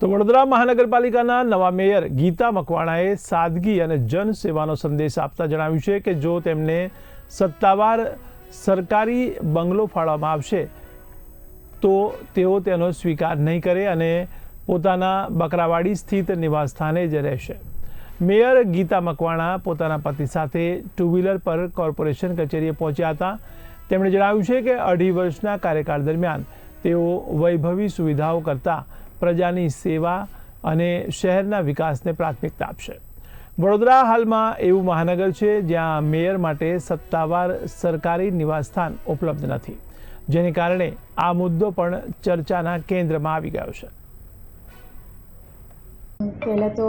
તો વડોદરા મહાનગરપાલિકાના નવા મેયર ગીતા મકવાણાએ સાદગી અને જનસેવાનો સંદેશ આપતા જણાવ્યું છે કે જો તેમને સત્તાવાર સરકારી બંગલો ફાળવવામાં આવશે તો તેઓ તેનો સ્વીકાર નહીં કરે અને પોતાના બકરાવાડી સ્થિત નિવાસસ્થાને જ રહેશે। મેયર ગીતા મકવાણા પોતાના પતિ સાથે ટુ વ્હીલર પર કોર્પોરેશન કચેરીએ પહોંચ્યા હતા। તેમણે જણાવ્યું છે કે 2.5 વર્ષના કાર્યકાળ દરમિયાન તેઓ વૈભવી સુવિધાઓ કરતાં પ્રજાની સેવા અને શહેરના વિકાસને પ્રાથમિકતા આપશે। વડોદરા હાલમાં એવું મહાનગર છે જ્યાં મેયર માટે સત્તાવાર સરકારી નિવાસસ્થાન ઉપલબ્ધ નથી, જેને કારણે આ મુદ્દો પણ ચર્ચાના કેન્દ્રમાં આવી ગયો છે। પહેલાં તો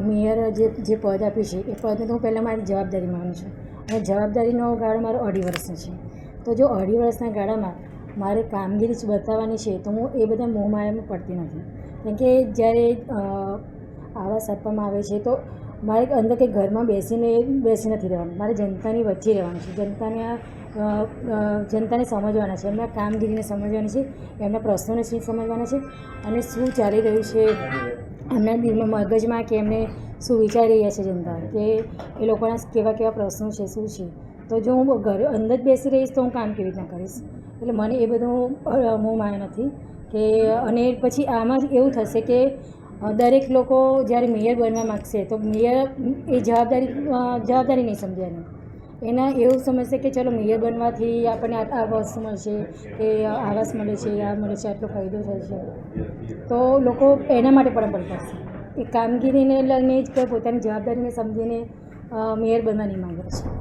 મેયર જે પદ આપ્યું છે એ પદને તો હું પહેલાં મારી જવાબદારી માનું છું અને જવાબદારીનો ગાળો મારો 2.5 વર્ષનો છે। તો જો 2.5 વર્ષના ગાળામાં મારે કામગીરી જ બતાવવાની છે તો હું એ બધા મોહમાયામાં પડતી નથી, કેમ કે જ્યારે આવાસ આપવામાં આવે છે તો મારે અંદર કંઈ ઘરમાં બેસી નથી રહેવાનું, મારે જનતાની વચ્ચે રહેવાનું છે। જનતાને સમજવાના છે, એમના કામગીરીને સમજવાની છે, એમના પ્રશ્નોને સમજવાના છે અને શું ચાલી રહ્યું છે એમના દિલમાં મગજમાં, કે એમને શું વિચારી રહ્યા છે જનતા, કે એ લોકોના કેવા પ્રશ્નો છે, શું છે। તો જો હું ઘરે અંદર જ બેસી રહીશ તો હું કામ કેવી રીતના કરીશ? એટલે મને એ બધું મોહમાયા નથી કે અને પછી આમાં એવું થશે કે દરેક લોકો જ્યારે મેયર બનવા માગશે તો મેયર એ જવાબદારી નહીં સમજે એના એવું સમજશે કે ચલો મેયર બનવાથી આપણને આ વસ્તુ મળશે, કે આવાસ મળે છે, આ મળે છે, આટલો ફાયદો થાય છે, તો લોકો એના માટે પણ પડશે એ કામગીરીને લઈને જ પોતાની જવાબદારીને સમજીને મેયર બનવા નહીં માગે છે।